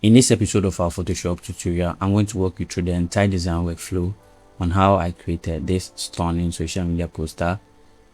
In this episode of our Photoshop tutorial, I'm going to walk you through the entire design workflow on how I created this stunning social media poster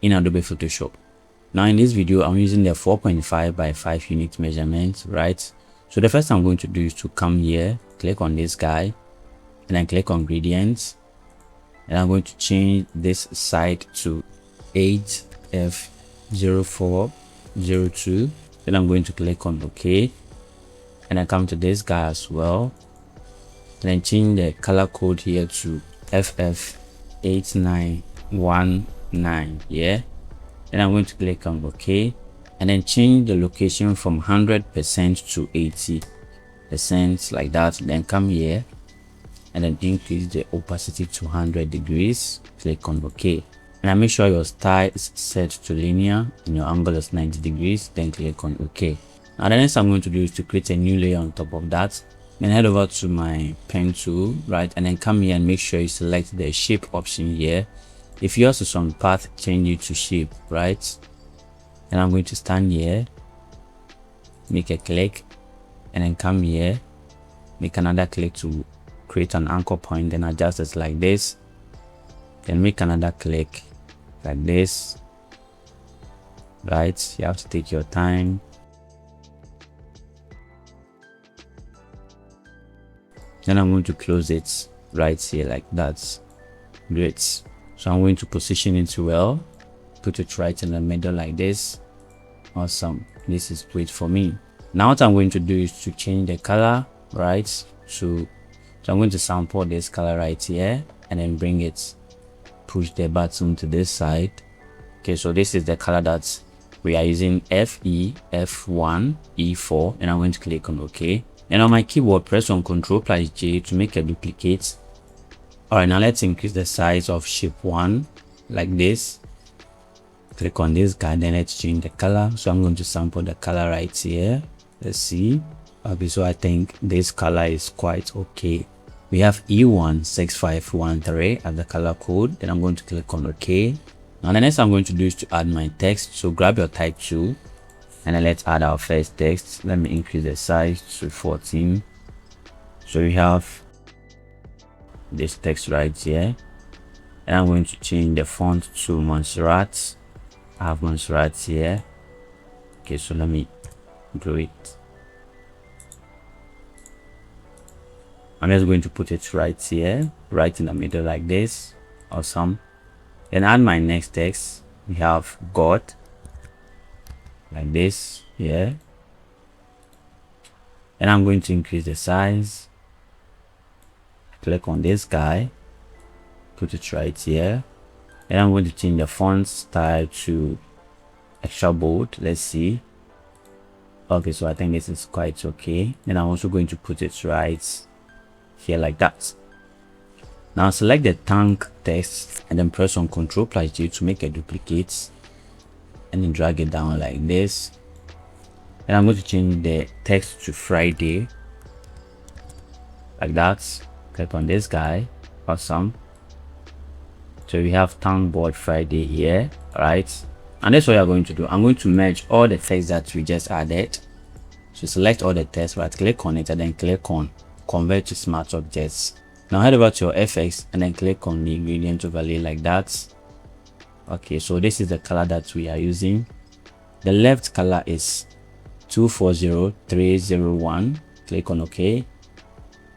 in Adobe Photoshop. Now in this video, I'm using the 4.5 by 5 unit measurement, right? So the first thing I'm going to do is to come here, click on this guy, and then click on gradients. And I'm going to change this side to 8F0402. Then I'm going to click on OK. And I come to this guy as well. And then change the color code here to FF8919. Yeah. Then I'm going to click on OK. And then change the location from 100% to 80%, like that. Then come here and then increase the opacity to 100 degrees. Click on OK. And I make sure your style is set to linear and your angle is 90 degrees. Then click on OK. Now the next I'm going to do is to create a new layer on top of that. Then head over to my pen tool, right? And then come here and make sure you select the shape option here. If yours is on path, change it to shape, right? And I'm going to stand here, make a click, and then come here, make another click to create an anchor point, then adjust it like this. Then make another click like this, right? You have to take your time. Then I'm going to close it right here like that. Great. So I'm going to position it well, put it right in the middle like this. Awesome. This is great for me. Now what I'm going to do is to change the color, right? So I'm going to sample this color right here and then bring it, push the button to this side. Okay, so this is the color that we are using, FE1E4, and I'm going to click on OK. And on my keyboard, press on Ctrl+J to make a duplicate. Alright, now let's increase the size of shape 1 like this. Click on this guy, then let's change the color. So I'm going to sample the color right here. Let's see. Okay, so I think this color is quite okay. We have E16513 as the color code. Then I'm going to click on OK. Now the next I'm going to do is to add my text. So grab your type tool and then let's add our first text. Let me increase the size to 14. So we have this text right here, and I'm going to change the font to Montserrat. I have Montserrat here. Okay, so let me grow it. I'm just going to put it right here, right in the middle like this. Awesome. Then add my next text. We have God like this here, and I'm going to increase the size. Click on this guy, put it right here, and I'm going to change the font style to extra bold. Let's see. Okay, so I think this is quite okay. And I'm also going to put it right here like that. Now select the tank text and then press on Ctrl+J to make a duplicate, and then drag it down like this. And I'm going to change the text to Friday like that. Click on this guy. Awesome. So we have tank board Friday here, right? And that's what you're going to do. I'm going to merge all the text that we just added. So select all the text, right click on it, and then click on convert to smart objects. Now head over to your FX and then click on the gradient overlay like that. Okay, so this is the color that we are using. The left color is 240301. Click on OK.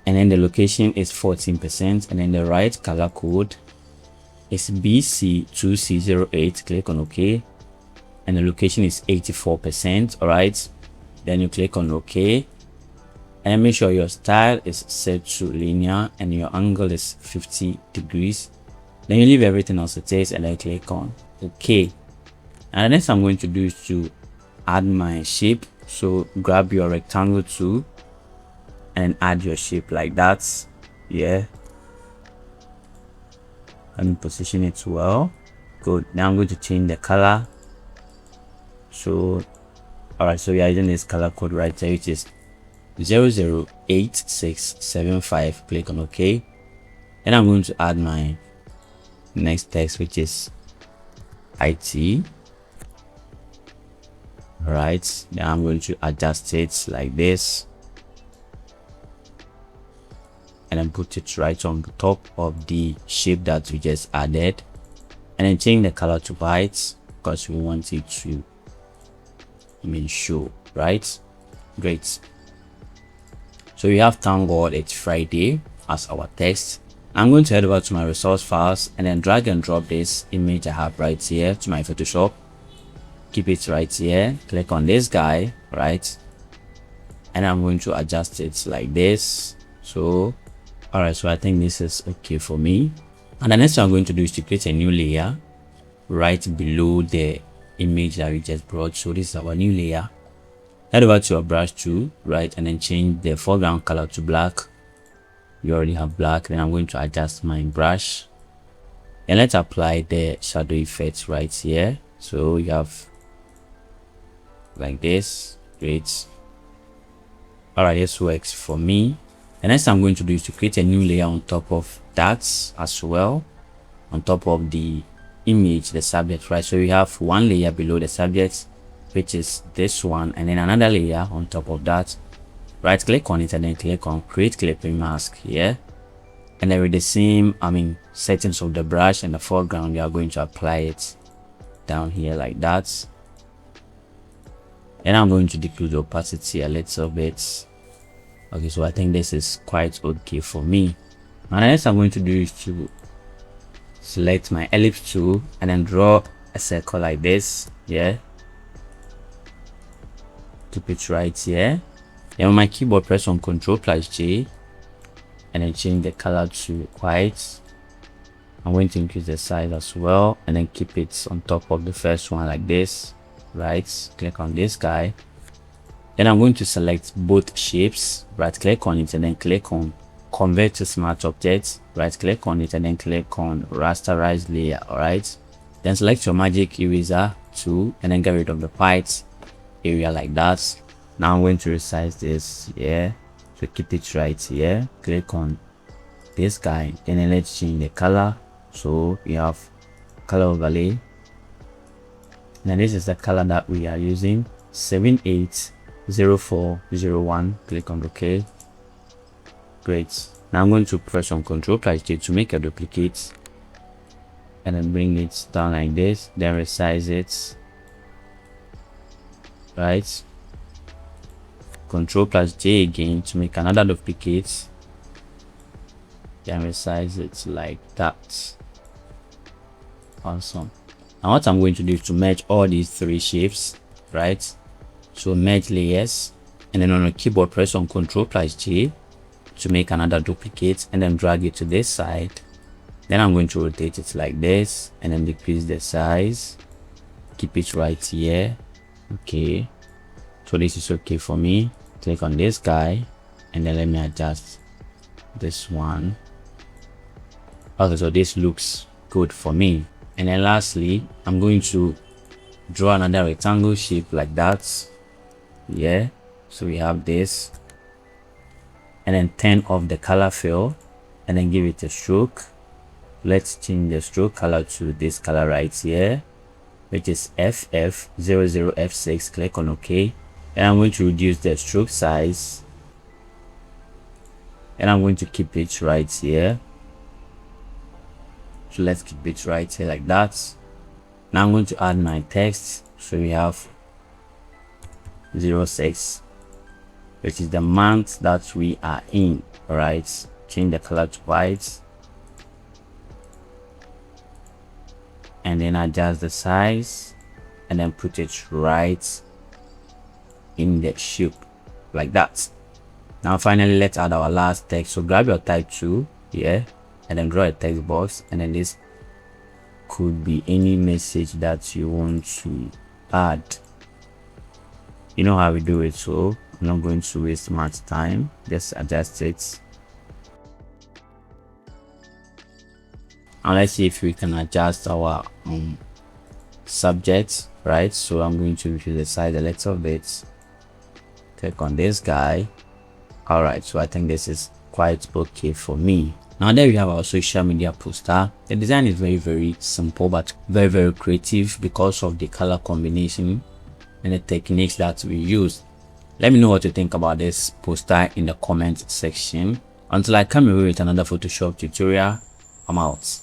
And then the location is 14%. And then the right color code is BC2C08. Click on OK. And the location is 84%. Alright. Then you click on OK. And make sure your style is set to linear and your angle is 50 degrees. Then you leave everything as it is and then click on OK. And the next I'm going to do is to add my shape. So grab your rectangle tool and add your shape like that. Yeah. Let me position it well. Good. Now I'm going to change the color. So alright, so we are using this color code right there, which is 008675. Click on OK. And I'm going to add my next text, which is IT. Right, now I'm going to adjust it like this. and then put it right on the top of the shape that we just added, and then change the color to white because we want it to show, right? Great. So we have thank God it's Friday as our text. I'm going to head over to my resource files and then drag and drop this image I have right here to my Photoshop. Keep it right here, click on this guy, right, and I'm going to adjust it like this. So all right, so I think this is okay for me. And the next thing I'm going to do is to create a new layer right below the image that we just brought. So this is our new layer. Head over to your brush tool, right, and then change the foreground color to black. You already have black. Then I'm going to adjust my brush and let's apply the shadow effect right here. So you have like this. Great. All right, this works for me. The next thing I'm going to do is to create a new layer on top of that as well, on top of the image, the subject, right? So we have one layer below the subject, which is this one, and then another layer on top of that. Right click on it and then click on create clipping mask here, and then with the same settings of the brush and the foreground, we are going to apply it down here like that. And I'm going to decrease the opacity a little bit. Okay, so I think this is quite okay for me. Now the next I'm going to do is to select my ellipse tool and then draw a circle like this. Yeah, keep it right here. Then on my keyboard, press on Ctrl+J and then change the color to white. I'm going to increase the size as well and then keep it on top of the first one like this. Right, click on this guy. Then I'm going to select both shapes, right click on it and then click on convert to smart object, right click on it and then click on rasterize layer. All right, then select your magic eraser tool and then get rid of the white area like that. Now I'm going to resize this here, so keep it right here, click on this guy and then let's change the color. So we have color overlay. Now this is the color that we are using, 780401. Click on OK. Great. Now I'm going to press on Ctrl+J to make a duplicate and then bring it down like this, then resize it. Right, Ctrl+J again to make another duplicate, then resize it like that. Awesome. Now what I'm going to do is to merge all these three shapes, right? So merge layers, and then on the keyboard press on Ctrl+J to make another duplicate and then drag it to this side. Then I'm going to rotate it like this and then decrease the size, keep it right here. Okay, so this is okay for me. Click on this guy and then let me adjust this one. Okay, so this looks good for me. And then lastly, I'm going to draw another rectangle shape like that. Yeah, so we have this, and then turn off the color fill and then give it a stroke. Let's change the stroke color to this color right here, which is FF00F6. Click on OK, and I'm going to reduce the stroke size and I'm going to keep it right here. So let's keep it right here like that. Now I'm going to add my text. So we have 06, which is the month that we are in. All right, change the color to white and then adjust the size and then put it right in the shape like that. Now finally, let's add our last text. So grab your type tool here and then draw a text box, and then this could be any message that you want to add. You know how we do it, so I'm not going to waste much time. Just adjust it. Now let's see if we can adjust our subject, right? So I'm going to reduce the size a little bit. Click on this guy. All right, so I think this is quite okay for me. Now there we have our social media poster. The design is very simple but very creative because of the color combination and the techniques that we use. Let me know what you think about this poster in the comment section. Until I come away with another Photoshop tutorial, I'm out.